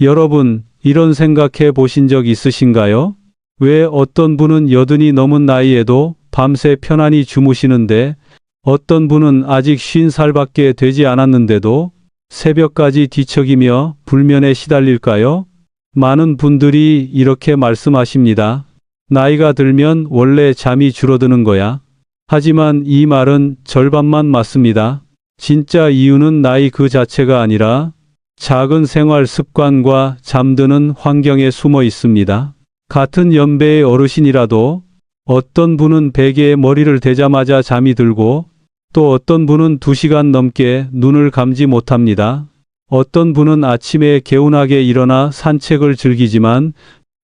여러분, 이런 생각해 보신 적 있으신가요? 왜 어떤 분은 여든이 넘은 나이에도 밤새 편안히 주무시는데 어떤 분은 아직 50살밖에 되지 않았는데도 새벽까지 뒤척이며 불면에 시달릴까요? 많은 분들이 이렇게 말씀하십니다. 나이가 들면 원래 잠이 줄어드는 거야. 하지만 이 말은 절반만 맞습니다. 진짜 이유는 나이 그 자체가 아니라 작은 생활 습관과 잠드는 환경에 숨어 있습니다. 같은 연배의 어르신이라도 어떤 분은 베개에 머리를 대자마자 잠이 들고 또 어떤 분은 2시간 넘게 눈을 감지 못합니다. 어떤 분은 아침에 개운하게 일어나 산책을 즐기지만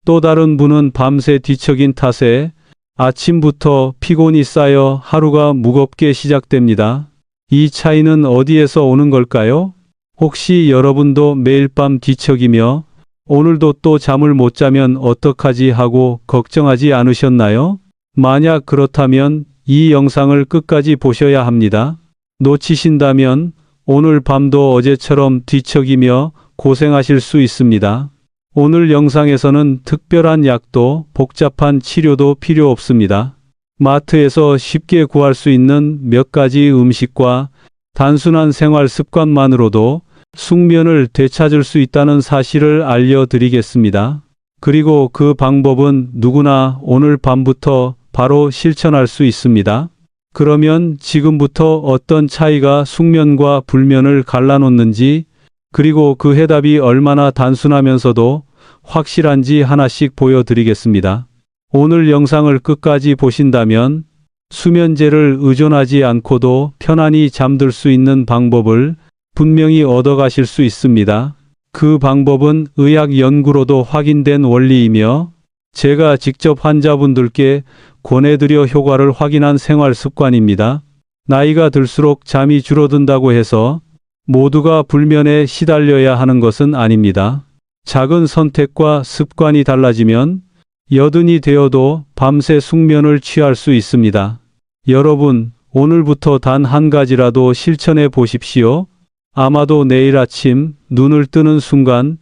또 다른 분은 밤새 뒤척인 탓에 아침부터 피곤이 쌓여 하루가 무겁게 시작됩니다. 이 차이는 어디에서 오는 걸까요? 혹시 여러분도 매일 밤 뒤척이며 오늘도 또 잠을 못 자면 어떡하지 하고 걱정하지 않으셨나요? 만약 그렇다면 이 영상을 끝까지 보셔야 합니다. 놓치신다면 오늘 밤도 어제처럼 뒤척이며 고생하실 수 있습니다. 오늘 영상에서는 특별한 약도 복잡한 치료도 필요 없습니다. 마트에서 쉽게 구할 수 있는 몇 가지 음식과 단순한 생활 습관만으로도 숙면을 되찾을 수 있다는 사실을 알려드리겠습니다. 그리고 그 방법은 누구나 오늘 밤부터 바로 실천할 수 있습니다. 그러면 지금부터 어떤 차이가 숙면과 불면을 갈라놓는지, 그리고 그 해답이 얼마나 단순하면서도 확실한지 하나씩 보여드리겠습니다. 오늘 영상을 끝까지 보신다면 수면제를 의존하지 않고도 편안히 잠들 수 있는 방법을 분명히 얻어가실 수 있습니다. 그 방법은 의학 연구로도 확인된 원리이며 제가 직접 환자분들께 권해드려 효과를 확인한 생활 습관입니다. 나이가 들수록 잠이 줄어든다고 해서 모두가 불면에 시달려야 하는 것은 아닙니다. 작은 선택과 습관이 달라지면 여든이 되어도 밤새 숙면을 취할 수 있습니다. 여러분, 오늘부터 단 한 가지라도 실천해 보십시오. 아마도 내일 아침 눈을 뜨는 순간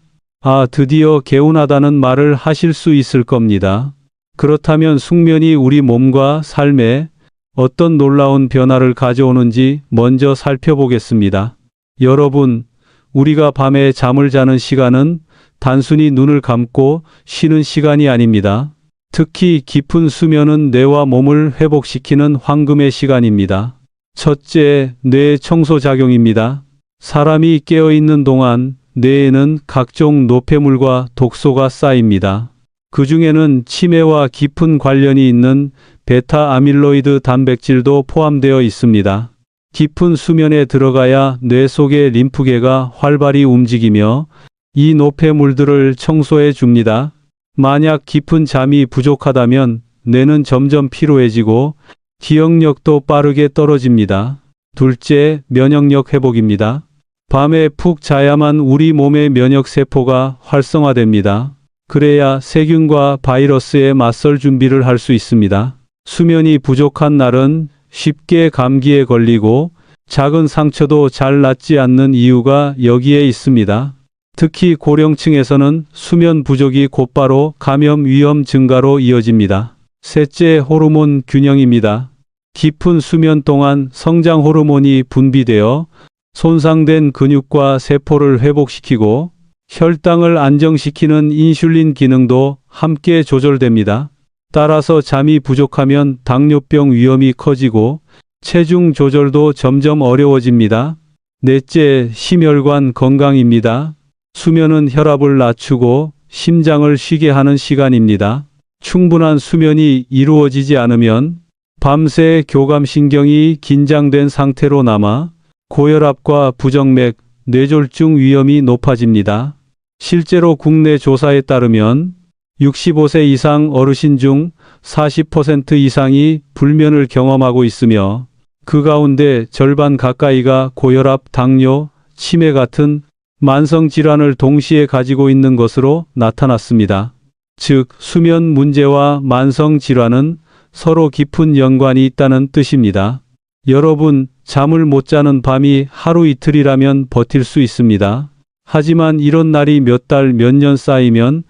드디어 개운하다는 말을 하실 수 있을 겁니다. 그렇다면 숙면이 우리 몸과 삶에 어떤 놀라운 변화를 가져오는지 먼저 살펴보겠습니다. 여러분, 우리가 밤에 잠을 자는 시간은 단순히 눈을 감고 쉬는 시간이 아닙니다. 특히 깊은 수면은 뇌와 몸을 회복시키는 황금의 시간입니다. 첫째, 뇌 청소 작용입니다. 사람이 깨어있는 동안 뇌에는 각종 노폐물과 독소가 쌓입니다. 그 중에는 치매와 깊은 관련이 있는 베타 아밀로이드 단백질도 포함되어 있습니다. 깊은 수면에 들어가야 뇌 속의 림프계가 활발히 움직이며 이 노폐물들을 청소해 줍니다. 만약 깊은 잠이 부족하다면 뇌는 점점 피로해지고 기억력도 빠르게 떨어집니다. 둘째, 면역력 회복입니다. 밤에 푹 자야만 우리 몸의 면역세포가 활성화됩니다. 그래야 세균과 바이러스에 맞설 준비를 할 수 있습니다. 수면이 부족한 날은 쉽게 감기에 걸리고 작은 상처도 잘 낫지 않는 이유가 여기에 있습니다. 특히 고령층에서는 수면 부족이 곧바로 감염 위험 증가로 이어집니다. 셋째, 호르몬 균형입니다. 깊은 수면 동안 성장 호르몬이 분비되어 손상된 근육과 세포를 회복시키고 혈당을 안정시키는 인슐린 기능도 함께 조절됩니다. 따라서 잠이 부족하면 당뇨병 위험이 커지고 체중 조절도 점점 어려워집니다. 넷째, 심혈관 건강입니다. 수면은 혈압을 낮추고 심장을 쉬게 하는 시간입니다. 충분한 수면이 이루어지지 않으면 밤새 교감신경이 긴장된 상태로 남아 고혈압과 부정맥, 뇌졸중 위험이 높아집니다. 실제로 국내 조사에 따르면 65세 이상 어르신 중 40% 이상이 불면을 경험하고 있으며 그 가운데 절반 가까이가 고혈압, 당뇨, 치매 같은 만성질환을 동시에 가지고 있는 것으로 나타났습니다. 즉, 수면 문제와 만성질환은 서로 깊은 연관이 있다는 뜻입니다. 여러분, 잠을 못 자는 밤이 하루 이틀이라면 버틸 수 있습니다. 하지만 이런 날이 몇 달, 몇 년 쌓이면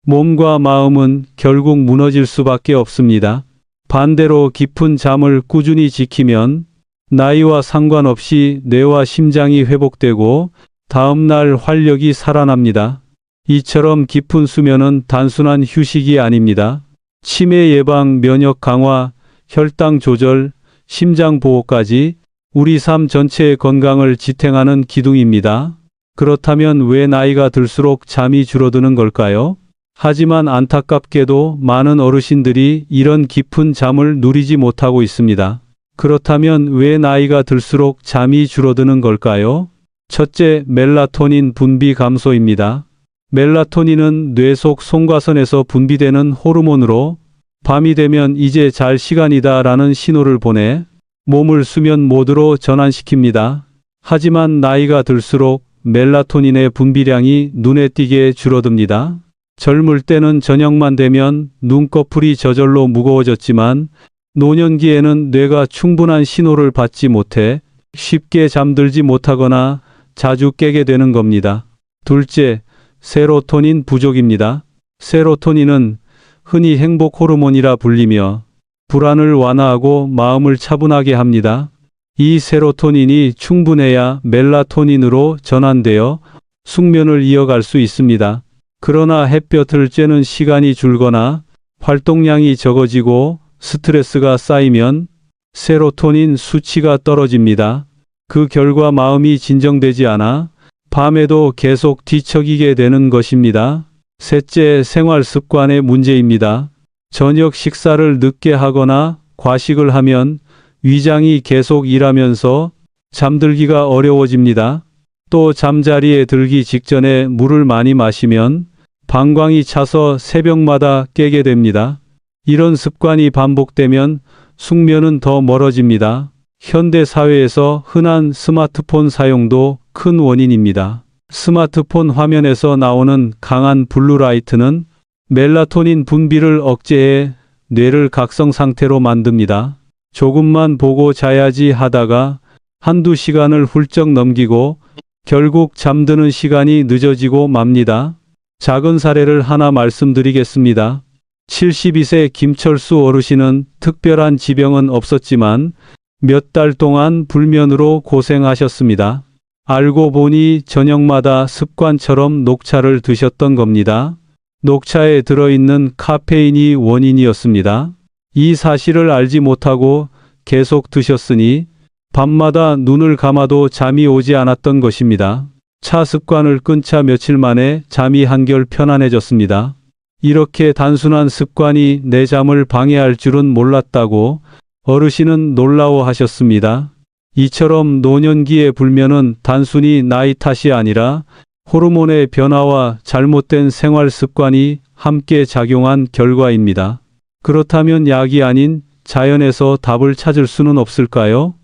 몸과 마음은 결국 무너질 수밖에 없습니다. 반대로 깊은 잠을 꾸준히 지키면 나이와 상관없이 뇌와 심장이 회복되고 다음날 활력이 살아납니다. 이처럼 깊은 수면은 단순한 휴식이 아닙니다. 치매 예방, 면역 강화, 혈당 조절, 심장 보호까지 우리 삶 전체의 건강을 지탱하는 기둥입니다. 그렇다면 왜 나이가 들수록 잠이 줄어드는 걸까요? 하지만 안타깝게도 많은 어르신들이 이런 깊은 잠을 누리지 못하고 있습니다. 그렇다면 왜 나이가 들수록 잠이 줄어드는 걸까요? 첫째, 멜라토닌 분비 감소입니다. 멜라토닌은 뇌 속 송과선에서 분비되는 호르몬으로 밤이 되면 이제 잘 시간이다 라는 신호를 보내 몸을 수면 모드로 전환시킵니다. 하지만 나이가 들수록 멜라토닌의 분비량이 눈에 띄게 줄어듭니다. 젊을 때는 저녁만 되면 눈꺼풀이 저절로 무거워졌지만 노년기에는 뇌가 충분한 신호를 받지 못해 쉽게 잠들지 못하거나 자주 깨게 되는 겁니다. 둘째, 세로토닌 부족입니다. 세로토닌은 흔히 행복 호르몬이라 불리며 불안을 완화하고 마음을 차분하게 합니다. 이 세로토닌이 충분해야 멜라토닌으로 전환되어 숙면을 이어갈 수 있습니다. 그러나 햇볕을 쬐는 시간이 줄거나 활동량이 적어지고 스트레스가 쌓이면 세로토닌 수치가 떨어집니다. 그 결과 마음이 진정되지 않아 밤에도 계속 뒤척이게 되는 것입니다. 셋째, 생활 습관의 문제입니다. 저녁 식사를 늦게 하거나 과식을 하면 위장이 계속 일하면서 잠들기가 어려워집니다. 또 잠자리에 들기 직전에 물을 많이 마시면 방광이 차서 새벽마다 깨게 됩니다. 이런 습관이 반복되면 숙면은 더 멀어집니다. 현대 사회에서 흔한 스마트폰 사용도 큰 원인입니다. 스마트폰 화면에서 나오는 강한 블루라이트는 멜라토닌 분비를 억제해 뇌를 각성 상태로 만듭니다. 조금만 보고 자야지 하다가 한두 시간을 훌쩍 넘기고 결국 잠드는 시간이 늦어지고 맙니다. 작은 사례를 하나 말씀드리겠습니다. 72세 김철수 어르신은 특별한 지병은 없었지만 몇 달 동안 불면으로 고생하셨습니다. 알고 보니 저녁마다 습관처럼 녹차를 드셨던 겁니다. 녹차에 들어있는 카페인이 원인이었습니다. 이 사실을 알지 못하고 계속 드셨으니 밤마다 눈을 감아도 잠이 오지 않았던 것입니다. 차 습관을 끊자 며칠 만에 잠이 한결 편안해졌습니다. 이렇게 단순한 습관이 내 잠을 방해할 줄은 몰랐다고 어르신은 놀라워하셨습니다. 이처럼 노년기의 불면은 단순히 나이 탓이 아니라 호르몬의 변화와 잘못된 생활 습관이 함께 작용한 결과입니다. 그렇다면 약이 아닌 자연에서 답을 찾을 수는 없을까요?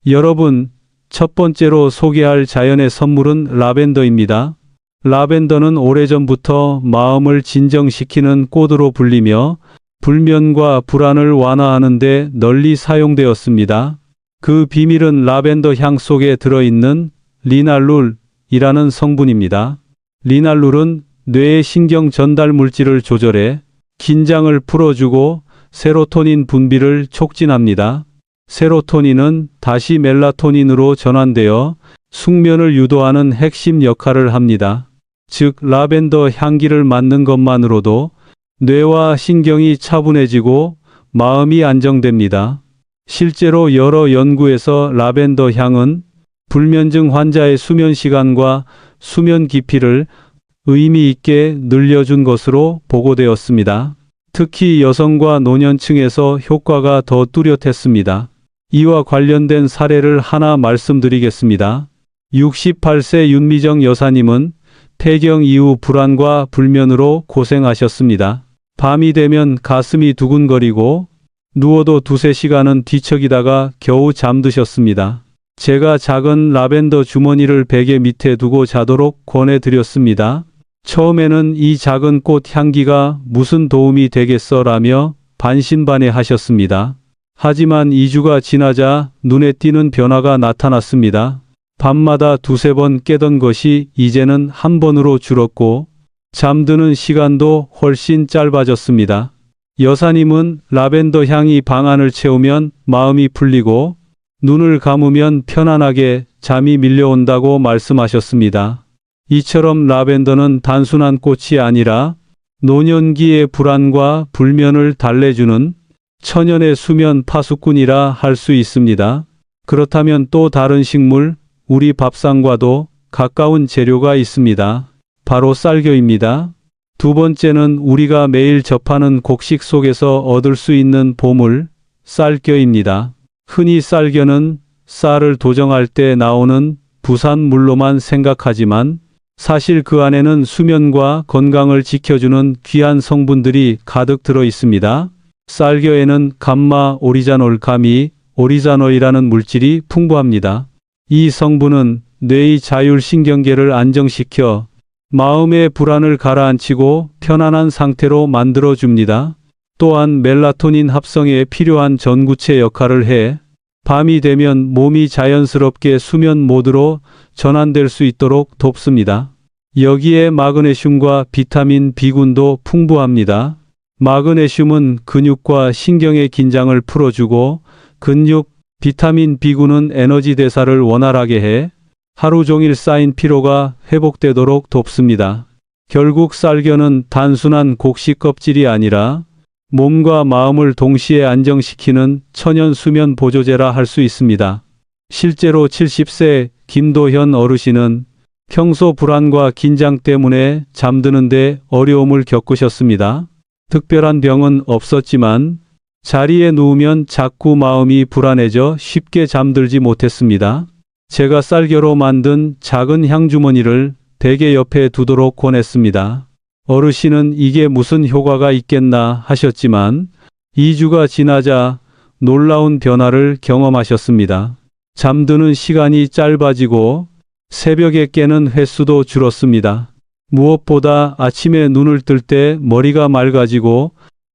여러분, 첫 번째로 소개할 자연의 선물은 라벤더입니다. 라벤더는 오래전부터 마음을 진정시키는 꽃으로 불리며 불면과 불안을 완화하는 데 널리 사용되었습니다. 그 비밀은 라벤더 향 속에 들어있는 리날룰이라는 성분입니다. 리날룰은 뇌의 신경 전달 물질을 조절해 긴장을 풀어주고 세로토닌 분비를 촉진합니다. 세로토닌은 다시 멜라토닌으로 전환되어 숙면을 유도하는 핵심 역할을 합니다. 즉, 라벤더 향기를 맡는 것만으로도 뇌와 신경이 차분해지고 마음이 안정됩니다. 실제로 여러 연구에서 라벤더 향은 불면증 환자의 수면 시간과 수면 깊이를 의미 있게 늘려준 것으로 보고되었습니다. 특히 여성과 노년층에서 효과가 더 뚜렷했습니다. 이와 관련된 사례를 하나 말씀드리겠습니다. 68세 윤미정 여사님은 폐경 이후 불안과 불면으로 고생하셨습니다. 밤이 되면 가슴이 두근거리고 누워도 두세 시간은 뒤척이다가 겨우 잠드셨습니다. 제가 작은 라벤더 주머니를 베개 밑에 두고 자도록 권해드렸습니다. 처음에는 이 작은 꽃 향기가 무슨 도움이 되겠어라며 반신반의 하셨습니다. 하지만 2주가 지나자 눈에 띄는 변화가 나타났습니다. 밤마다 두세 번 깨던 것이 이제는 한 번으로 줄었고 잠드는 시간도 훨씬 짧아졌습니다. 여사님은 라벤더 향이 방 안을 채우면 마음이 풀리고 눈을 감으면 편안하게 잠이 밀려온다고 말씀하셨습니다. 이처럼 라벤더는 단순한 꽃이 아니라 노년기의 불안과 불면을 달래주는 천연의 수면 파수꾼이라 할 수 있습니다. 그렇다면 또 다른 식물, 우리 밥상과도 가까운 재료가 있습니다. 바로 쌀겨입니다. 두 번째는 우리가 매일 접하는 곡식 속에서 얻을 수 있는 보물, 쌀겨입니다. 흔히 쌀겨는 쌀을 도정할 때 나오는 부산물로만 생각하지만 사실 그 안에는 수면과 건강을 지켜주는 귀한 성분들이 가득 들어 있습니다. 쌀겨에는 감마 오리자놀 가미 오리자노이라는 물질이 풍부합니다. 이 성분은 뇌의 자율신경계를 안정시켜 마음의 불안을 가라앉히고 편안한 상태로 만들어줍니다. 또한 멜라토닌 합성에 필요한 전구체 역할을 해 밤이 되면 몸이 자연스럽게 수면 모드로 전환될 수 있도록 돕습니다. 여기에 마그네슘과 비타민 B군도 풍부합니다. 마그네슘은 근육과 신경의 긴장을 풀어주고 근육, 비타민 B군은 에너지 대사를 원활하게 해 하루 종일 쌓인 피로가 회복되도록 돕습니다. 결국 쌀겨는 단순한 곡식 껍질이 아니라 몸과 마음을 동시에 안정시키는 천연 수면 보조제라 할 수 있습니다. 실제로 70세 김도현 어르신은 평소 불안과 긴장 때문에 잠드는데 어려움을 겪으셨습니다. 특별한 병은 없었지만 자리에 누우면 자꾸 마음이 불안해져 쉽게 잠들지 못했습니다. 제가 쌀겨로 만든 작은 향주머니를 베개 옆에 두도록 권했습니다. 어르신은 이게 무슨 효과가 있겠나 하셨지만 2주가 지나자 놀라운 변화를 경험하셨습니다. 잠드는 시간이 짧아지고 새벽에 깨는 횟수도 줄었습니다. 무엇보다 아침에 눈을 뜰 때 머리가 맑아지고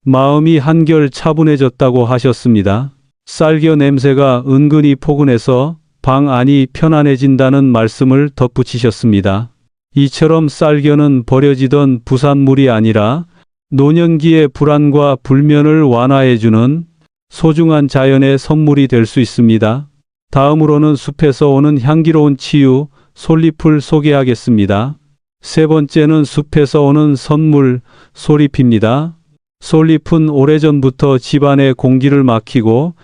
마음이 한결 차분해졌다고 하셨습니다. 쌀겨 냄새가 은근히 포근해서 방 안이 편안해진다는 말씀을 덧붙이셨습니다. 이처럼 쌀겨는 버려지던 부산물이 아니라 노년기의 불안과 불면을 완화해주는 소중한 자연의 선물이 될 수 있습니다. 다음으로는 숲에서 오는 향기로운 치유, 솔잎을 소개하겠습니다. 세 번째는 숲에서 오는 선물, 솔잎입니다. 솔잎은 오래전부터 집안의 공기를 막히고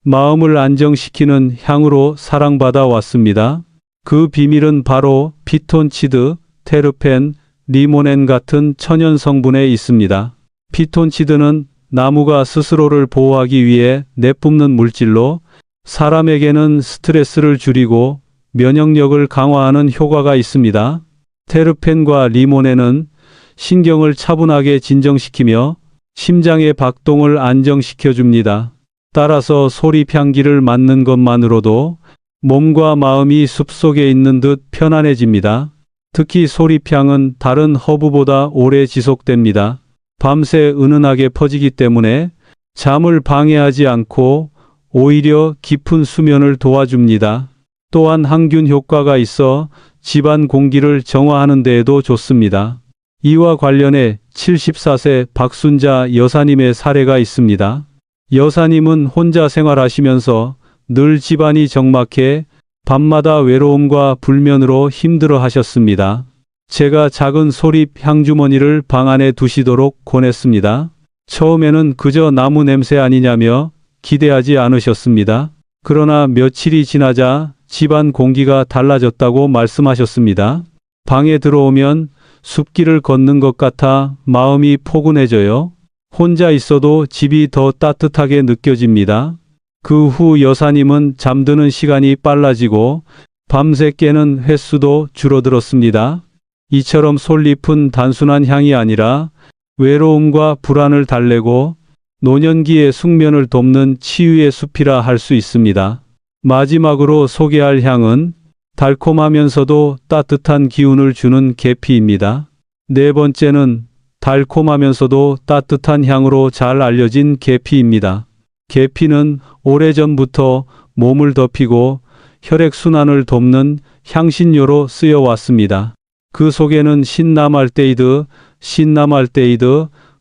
마음을 안정시키는 향으로 사랑받아 왔습니다. 그 비밀은 바로 피톤치드, 테르펜, 리모넨 같은 천연 성분에 있습니다. 피톤치드는 나무가 스스로를 보호하기 위해 내뿜는 물질로 사람에게는 스트레스를 줄이고 면역력을 강화하는 효과가 있습니다. 테르펜과 리모넨은 신경을 차분하게 진정시키며 심장의 박동을 안정시켜줍니다. 따라서 솔잎 향기를 맡는 것만으로도 몸과 마음이 숲속에 있는 듯 편안해집니다. 특히 솔잎향은 다른 허브보다 오래 지속됩니다. 밤새 은은하게 퍼지기 때문에 잠을 방해하지 않고 오히려 깊은 수면을 도와줍니다. 또한 항균 효과가 있어 집안 공기를 정화하는 데에도 좋습니다. 이와 관련해 74세 박순자 여사님의 사례가 있습니다. 여사님은 혼자 생활하시면서 늘 집안이 적막해 밤마다 외로움과 불면으로 힘들어 하셨습니다. 제가 작은 솔잎 향주머니를 방 안에 두시도록 권했습니다. 처음에는 그저 나무 냄새 아니냐며 기대하지 않으셨습니다. 그러나 며칠이 지나자 집안 공기가 달라졌다고 말씀하셨습니다. 방에 들어오면 숲길을 걷는 것 같아 마음이 포근해져요. 혼자 있어도 집이 더 따뜻하게 느껴집니다. 그 후 여사님은 잠드는 시간이 빨라지고 밤새 깨는 횟수도 줄어들었습니다. 이처럼 솔잎은 단순한 향이 아니라 외로움과 불안을 달래고 노년기의 숙면을 돕는 치유의 숲이라 할 수 있습니다. 마지막으로 소개할 향은 달콤하면서도 따뜻한 기운을 주는 계피입니다. 네 번째는 달콤하면서도 따뜻한 향으로 잘 알려진 계피입니다. 계피는 오래전부터 몸을 덮이고 혈액순환을 돕는 향신료로 쓰여왔습니다. 그 속에는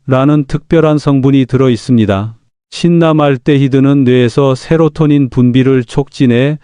신나말데히드라는 특별한 성분이 들어 있습니다. 신나말데히드는 뇌에서 세로토닌 분비를 촉진해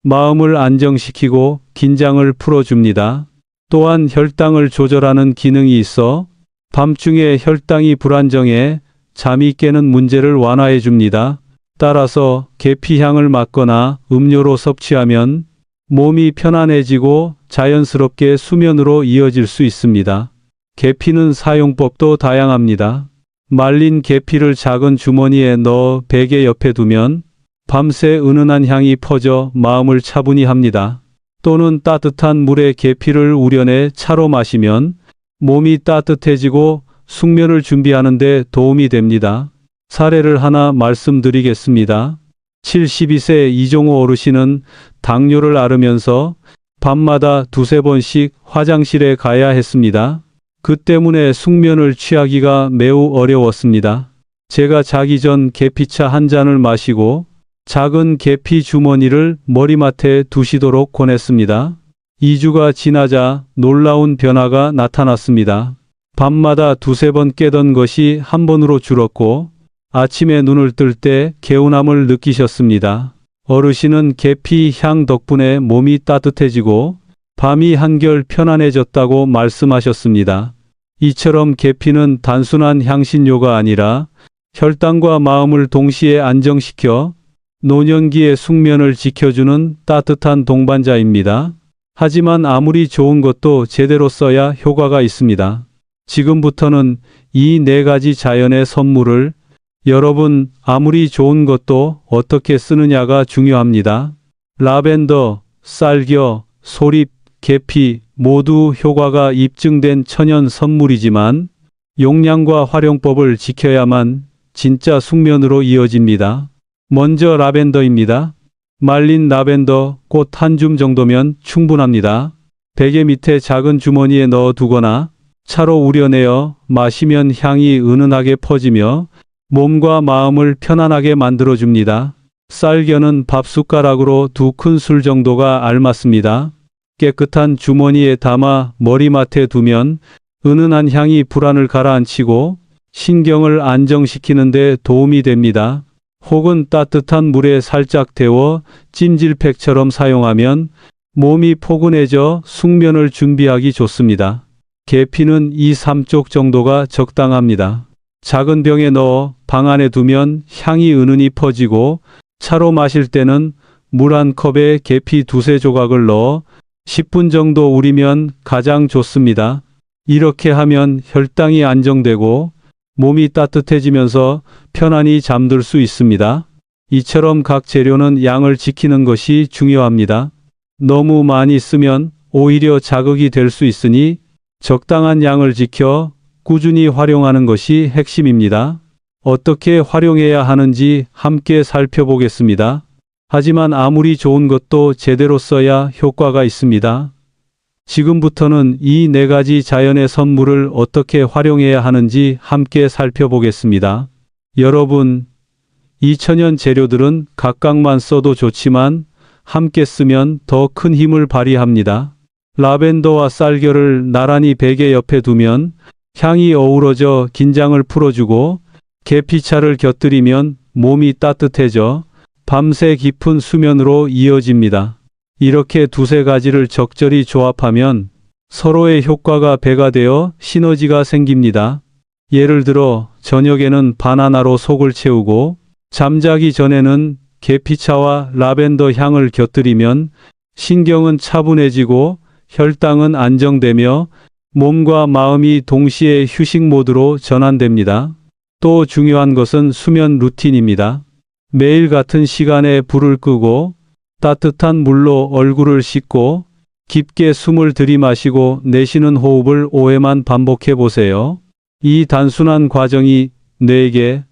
마음을 안정시키고 긴장을 풀어줍니다. 또한 혈당을 조절하는 기능이 있어 밤중에 혈당이 불안정해 잠이 깨는 문제를 완화해 줍니다. 따라서 계피향을 맡거나 음료로 섭취하면 몸이 편안해지고 자연스럽게 수면으로 이어질 수 있습니다. 계피는 사용법도 다양합니다. 말린 계피를 작은 주머니에 넣어 베개 옆에 두면 밤새 은은한 향이 퍼져 마음을 차분히 합니다. 또는 따뜻한 물에 계피를 우려내 차로 마시면 몸이 따뜻해지고 숙면을 준비하는 데 도움이 됩니다. 사례를 하나 말씀드리겠습니다. 72세 이종호 어르신은 당뇨를 앓으면서 밤마다 두세 번씩 화장실에 가야 했습니다. 그 때문에 숙면을 취하기가 매우 어려웠습니다. 제가 자기 전 계피차 한 잔을 마시고 작은 계피 주머니를 머리맡에 두시도록 권했습니다. 2주가 지나자 놀라운 변화가 나타났습니다. 밤마다 두세 번 깨던 것이 한 번으로 줄었고 아침에 눈을 뜰 때 개운함을 느끼셨습니다. 어르신은 계피 향 덕분에 몸이 따뜻해지고 밤이 한결 편안해졌다고 말씀하셨습니다. 이처럼 계피는 단순한 향신료가 아니라 혈당과 마음을 동시에 안정시켜 노년기의 숙면을 지켜주는 따뜻한 동반자입니다. 하지만 아무리 좋은 것도 제대로 써야 효과가 있습니다. 지금부터는 이 네 가지 자연의 선물을 여러분 아무리 좋은 것도 어떻게 쓰느냐가 중요합니다. 라벤더, 쌀겨, 소립, 계피 모두 효과가 입증된 천연 선물이지만 용량과 활용법을 지켜야만 진짜 숙면으로 이어집니다. 먼저 라벤더입니다. 말린 라벤더 꽃 한 줌 정도면 충분합니다. 베개 밑에 작은 주머니에 넣어 두거나 차로 우려내어 마시면 향이 은은하게 퍼지며 몸과 마음을 편안하게 만들어줍니다. 쌀겨는 밥숟가락으로 2큰술 정도가 알맞습니다. 깨끗한 주머니에 담아 머리맡에 두면 은은한 향이 불안을 가라앉히고 신경을 안정시키는 데 도움이 됩니다. 혹은 따뜻한 물에 살짝 데워 찜질팩처럼 사용하면 몸이 포근해져 숙면을 준비하기 좋습니다. 계피는 2, 3쪽 정도가 적당합니다. 작은 병에 넣어 방 안에 두면 향이 은은히 퍼지고 차로 마실 때는 물 한 컵에 계피 두세 조각을 넣어 10분 정도 우리면 가장 좋습니다. 이렇게 하면 혈당이 안정되고 몸이 따뜻해지면서 편안히 잠들 수 있습니다. 이처럼 각 재료는 양을 지키는 것이 중요합니다. 너무 많이 쓰면 오히려 자극이 될 수 있으니 적당한 양을 지켜 꾸준히 활용하는 것이 핵심입니다. 어떻게 활용해야 하는지 함께 살펴보겠습니다. 하지만 아무리 좋은 것도 제대로 써야 효과가 있습니다. 지금부터는 이 네 가지 자연의 선물을 어떻게 활용해야 하는지 함께 살펴보겠습니다. 여러분, 이 천연 재료들은 각각만 써도 좋지만 함께 쓰면 더 큰 힘을 발휘합니다. 라벤더와 쌀겨를 나란히 베개 옆에 두면 향이 어우러져 긴장을 풀어주고 계피차를 곁들이면 몸이 따뜻해져 밤새 깊은 수면으로 이어집니다. 이렇게 두세 가지를 적절히 조합하면 서로의 효과가 배가 되어 시너지가 생깁니다. 예를 들어 저녁에는 바나나로 속을 채우고 잠자기 전에는 계피차와 라벤더 향을 곁들이면 신경은 차분해지고 혈당은 안정되며 몸과 마음이 동시에 휴식 모드로 전환됩니다. 또 중요한 것은 수면 루틴입니다. 매일 같은 시간에 불을 끄고 따뜻한 물로 얼굴을 씻고 깊게 숨을 들이마시고 내쉬는 호흡을 5회만 반복해 보세요. 이 단순한 과정이 뇌에게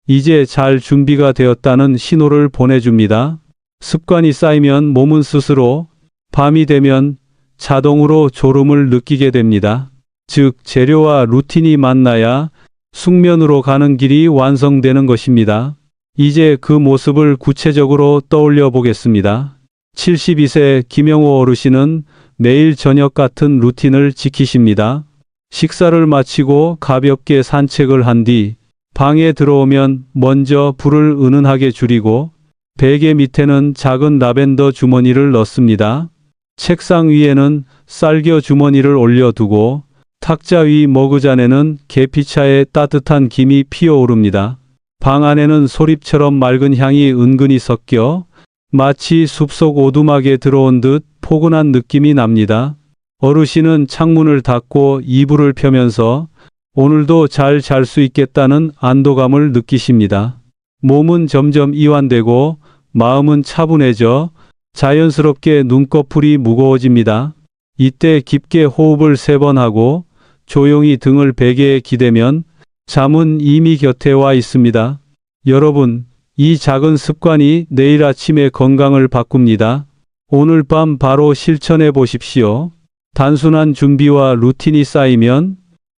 이제 잘 준비가 되었다는 신호를 보내줍니다. 습관이 쌓이면 몸은 스스로 밤이 되면 자동으로 졸음을 느끼게 됩니다. 즉, 재료와 루틴이 만나야 숙면으로 가는 길이 완성되는 것입니다. 이제 그 모습을 구체적으로 떠올려 보겠습니다. 72세 김영호 어르신은 매일 저녁 같은 루틴을 지키십니다. 식사를 마치고 가볍게 산책을 한 뒤 방에 들어오면 먼저 불을 은은하게 줄이고 베개 밑에는 작은 라벤더 주머니를 넣습니다. 책상 위에는 쌀겨 주머니를 올려두고 탁자 위 머그잔에는 계피차에 따뜻한 김이 피어오릅니다. 방 안에는 소립처럼 맑은 향이 은근히 섞여 마치 숲속 오두막에 들어온 듯 포근한 느낌이 납니다. 어르신은 창문을 닫고 이불을 펴면서 오늘도 잘 잘 수 있겠다는 안도감을 느끼십니다. 몸은 점점 이완되고 마음은 차분해져 자연스럽게 눈꺼풀이 무거워집니다. 이때 깊게 호흡을 3번 하고 조용히 등을 베개에 기대면 잠은 이미 곁에 와 있습니다. 여러분, 이 작은 습관이 내일 아침의 건강을 바꿉니다. 오늘 밤 바로 실천해 보십시오. 단순한 준비와 루틴이 쌓이면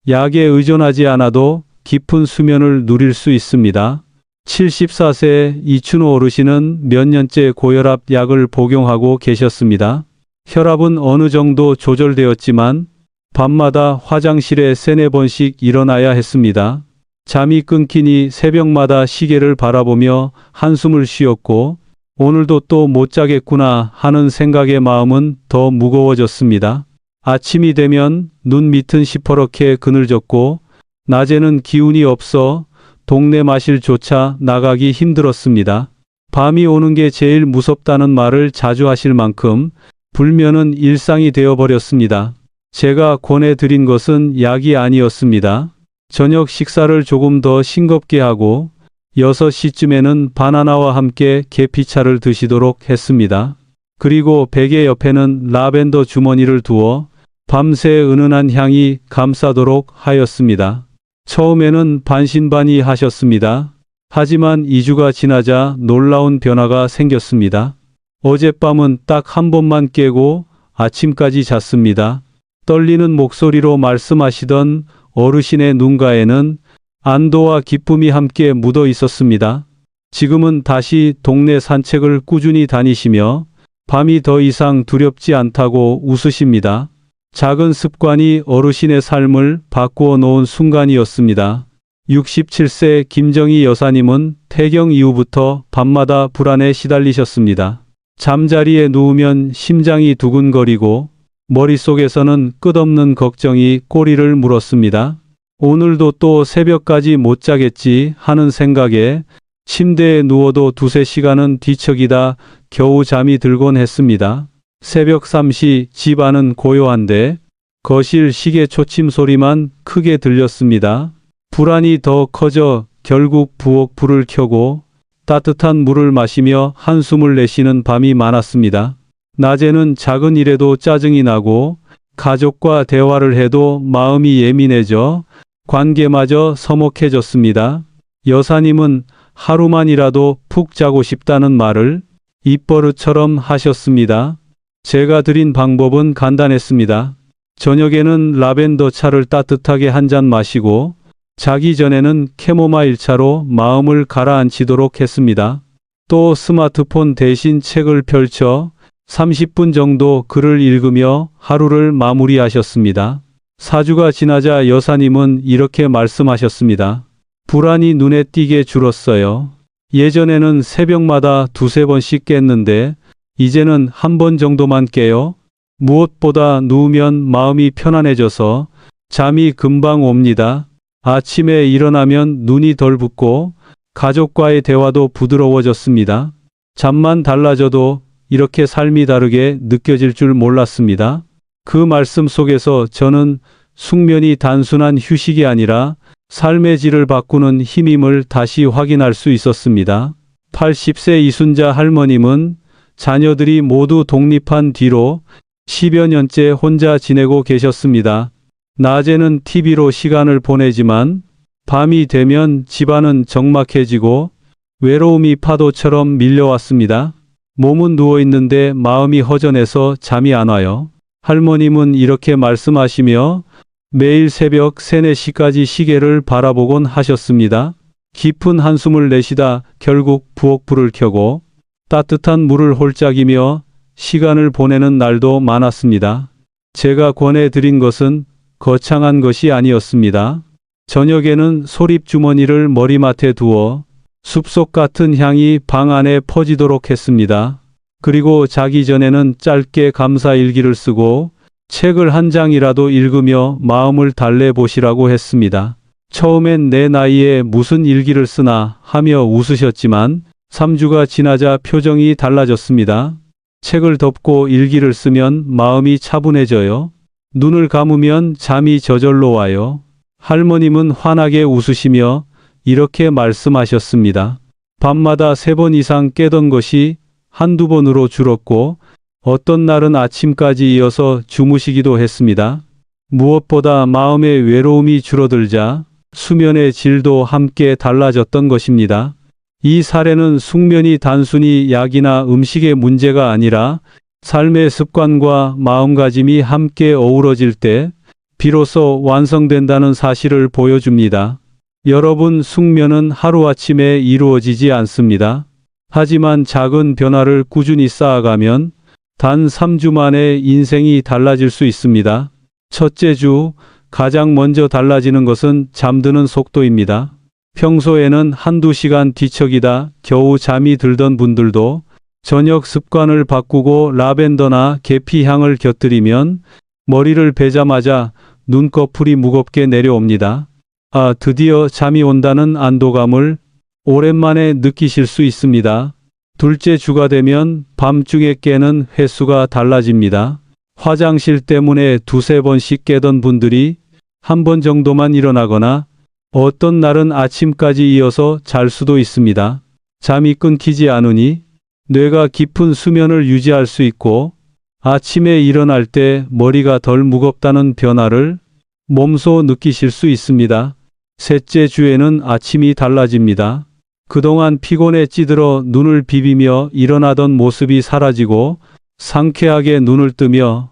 약에 의존하지 않아도 깊은 수면을 누릴 수 있습니다. 74세 이춘호 어르신은 몇 년째 고혈압 약을 복용하고 계셨습니다. 혈압은 어느 정도 조절되었지만 밤마다 화장실에 3-4번씩 일어나야 했습니다. 잠이 끊기니 새벽마다 시계를 바라보며 한숨을 쉬었고 오늘도 또 못 자겠구나 하는 생각에 마음은 더 무거워졌습니다. 아침이 되면 눈 밑은 시퍼렇게 그늘졌고 낮에는 기운이 없어 동네 마실조차 나가기 힘들었습니다. 밤이 오는 게 제일 무섭다는 말을 자주 하실 만큼 불면은 일상이 되어버렸습니다. 제가 권해드린 것은 약이 아니었습니다. 저녁 식사를 조금 더 싱겁게 하고 6시쯤에는 바나나와 함께 계피차를 드시도록 했습니다. 그리고 베개 옆에는 라벤더 주머니를 두어 밤새 은은한 향이 감싸도록 하였습니다. 처음에는 반신반의 하셨습니다. 하지만 2주가 지나자 놀라운 변화가 생겼습니다. 어젯밤은 딱 한 번만 깨고 아침까지 잤습니다. 떨리는 목소리로 말씀하시던 어르신의 눈가에는 안도와 기쁨이 함께 묻어 있었습니다. 지금은 다시 동네 산책을 꾸준히 다니시며 밤이 더 이상 두렵지 않다고 웃으십니다. 작은 습관이 어르신의 삶을 바꾸어 놓은 순간이었습니다. 67세 김정희 여사님은 퇴경 이후부터 밤마다 불안에 시달리셨습니다. 잠자리에 누우면 심장이 두근거리고 머릿속에서는 끝없는 걱정이 꼬리를 물었습니다. 오늘도 또 새벽까지 못 자겠지 하는 생각에 침대에 누워도 2-3시간은 뒤척이다 겨우 잠이 들곤 했습니다. 새벽 3시 집 안은 고요한데 거실 시계 초침 소리만 크게 들렸습니다. 불안이 더 커져 결국 부엌 불을 켜고 따뜻한 물을 마시며 한숨을 내쉬는 밤이 많았습니다. 낮에는 작은 일에도 짜증이 나고 가족과 대화를 해도 마음이 예민해져 관계마저 서먹해졌습니다. 여사님은 하루만이라도 푹 자고 싶다는 말을 입버릇처럼 하셨습니다. 제가 드린 방법은 간단했습니다. 저녁에는 라벤더 차를 따뜻하게 한 잔 마시고 자기 전에는 캐모마일 차로 마음을 가라앉히도록 했습니다. 또 스마트폰 대신 책을 펼쳐 30분 정도 글을 읽으며 하루를 마무리하셨습니다. 4주가 지나자 여사님은 이렇게 말씀하셨습니다. 불안이 눈에 띄게 줄었어요. 예전에는 새벽마다 2-3번씩 깼는데 이제는 한 번 정도만 깨요. 무엇보다 누우면 마음이 편안해져서 잠이 금방 옵니다. 아침에 일어나면 눈이 덜 붓고 가족과의 대화도 부드러워졌습니다. 잠만 달라져도 이렇게 삶이 다르게 느껴질 줄 몰랐습니다. 그 말씀 속에서 저는 숙면이 단순한 휴식이 아니라 삶의 질을 바꾸는 힘임을 다시 확인할 수 있었습니다. 80세 이순자 할머님은 자녀들이 모두 독립한 뒤로 10여 년째 혼자 지내고 계셨습니다. 낮에는 TV로 시간을 보내지만 밤이 되면 집안은 적막해지고 외로움이 파도처럼 밀려왔습니다. 몸은 누워있는데 마음이 허전해서 잠이 안 와요. 할머님은 이렇게 말씀하시며 매일 새벽 3-4시까지 시계를 바라보곤 하셨습니다. 깊은 한숨을 내쉬다 결국 부엌 불을 켜고 따뜻한 물을 홀짝이며 시간을 보내는 날도 많았습니다. 제가 권해드린 것은 거창한 것이 아니었습니다. 저녁에는 소립주머니를 머리맡에 두어 숲속 같은 향이 방 안에 퍼지도록 했습니다. 그리고 자기 전에는 짧게 감사일기를 쓰고 책을 한 장이라도 읽으며 마음을 달래보시라고 했습니다. 처음엔 내 나이에 무슨 일기를 쓰나 하며 웃으셨지만 3주가 지나자 표정이 달라졌습니다. 책을 덮고 일기를 쓰면 마음이 차분해져요. 눈을 감으면 잠이 저절로 와요. 할머님은 환하게 웃으시며 이렇게 말씀하셨습니다. 밤마다 3번 이상 깨던 것이 한두 번으로 줄었고 어떤 날은 아침까지 이어서 주무시기도 했습니다. 무엇보다 마음의 외로움이 줄어들자 수면의 질도 함께 달라졌던 것입니다. 이 사례는 숙면이 단순히 약이나 음식의 문제가 아니라 삶의 습관과 마음가짐이 함께 어우러질 때 비로소 완성된다는 사실을 보여줍니다. 여러분, 숙면은 하루아침에 이루어지지 않습니다. 하지만 작은 변화를 꾸준히 쌓아가면 단 3주 만에 인생이 달라질 수 있습니다. 첫째 주, 가장 먼저 달라지는 것은 잠드는 속도입니다. 평소에는 한두 시간 뒤척이다 겨우 잠이 들던 분들도 저녁 습관을 바꾸고 라벤더나 계피 향을 곁들이면 머리를 베자마자 눈꺼풀이 무겁게 내려옵니다. 아, 드디어 잠이 온다는 안도감을 오랜만에 느끼실 수 있습니다. 둘째 주가 되면 밤중에 깨는 횟수가 달라집니다. 화장실 때문에 2-3번씩 깨던 분들이 한 번 정도만 일어나거나 어떤 날은 아침까지 이어서 잘 수도 있습니다. 잠이 끊기지 않으니 뇌가 깊은 수면을 유지할 수 있고 아침에 일어날 때 머리가 덜 무겁다는 변화를 몸소 느끼실 수 있습니다. 셋째 주에는 아침이 달라집니다. 그동안 피곤에 찌들어 눈을 비비며 일어나던 모습이 사라지고 상쾌하게 눈을 뜨며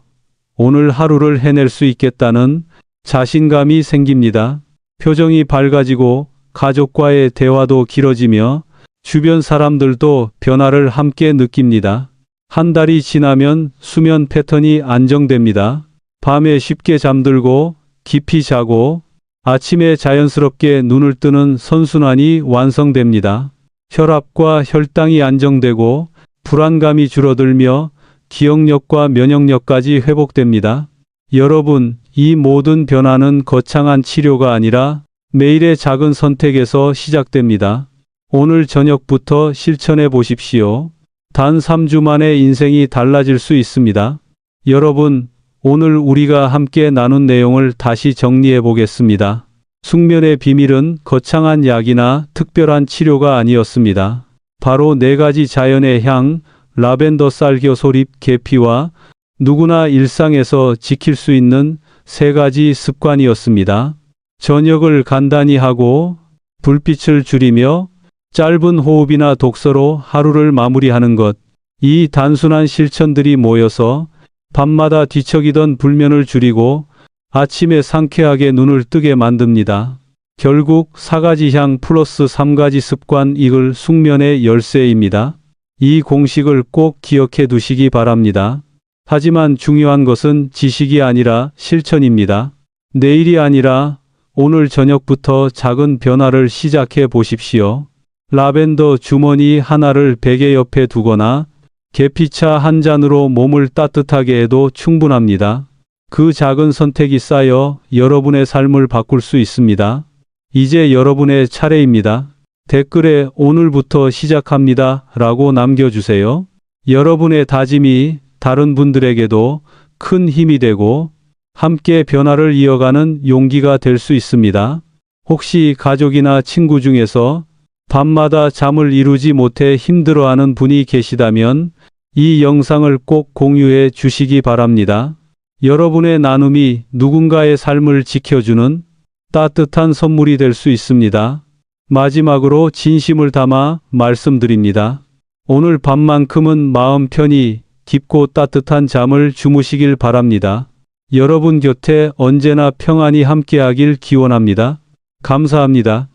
오늘 하루를 해낼 수 있겠다는 자신감이 생깁니다. 표정이 밝아지고 가족과의 대화도 길어지며 주변 사람들도 변화를 함께 느낍니다. 한 달이 지나면 수면 패턴이 안정됩니다. 밤에 쉽게 잠들고 깊이 자고 아침에 자연스럽게 눈을 뜨는 선순환이 완성됩니다. 혈압과 혈당이 안정되고 불안감이 줄어들며 기억력과 면역력까지 회복됩니다. 여러분, 이 모든 변화는 거창한 치료가 아니라 매일의 작은 선택에서 시작됩니다. 오늘 저녁부터 실천해 보십시오. 단 3주 만에 인생이 달라질 수 있습니다. 여러분, 오늘 우리가 함께 나눈 내용을 다시 정리해 보겠습니다. 숙면의 비밀은 거창한 약이나 특별한 치료가 아니었습니다. 바로 4가지 자연의 향, 라벤더 쌀겨 소립 계피와 누구나 일상에서 지킬 수 있는 3가지 습관이었습니다. 저녁을 간단히 하고 불빛을 줄이며 짧은 호흡이나 독서로 하루를 마무리하는 것. 이 단순한 실천들이 모여서 밤마다 뒤척이던 불면을 줄이고 아침에 상쾌하게 눈을 뜨게 만듭니다. 결국 4가지 향 플러스 3가지 습관 이글 숙면의 열쇠입니다. 이 공식을 꼭 기억해 두시기 바랍니다. 하지만 중요한 것은 지식이 아니라 실천입니다. 내일이 아니라 오늘 저녁부터 작은 변화를 시작해 보십시오. 라벤더 주머니 하나를 베개 옆에 두거나 계피차 한 잔으로 몸을 따뜻하게 해도 충분합니다. 그 작은 선택이 쌓여 여러분의 삶을 바꿀 수 있습니다. 이제 여러분의 차례입니다. 댓글에 오늘부터 시작합니다 라고 남겨주세요. 여러분의 다짐이 다른 분들에게도 큰 힘이 되고 함께 변화를 이어가는 용기가 될 수 있습니다. 혹시 가족이나 친구 중에서 밤마다 잠을 이루지 못해 힘들어하는 분이 계시다면 이 영상을 꼭 공유해 주시기 바랍니다. 여러분의 나눔이 누군가의 삶을 지켜주는 따뜻한 선물이 될 수 있습니다. 마지막으로 진심을 담아 말씀드립니다. 오늘 밤만큼은 마음 편히 깊고 따뜻한 잠을 주무시길 바랍니다. 여러분 곁에 언제나 평안히 함께하길 기원합니다. 감사합니다.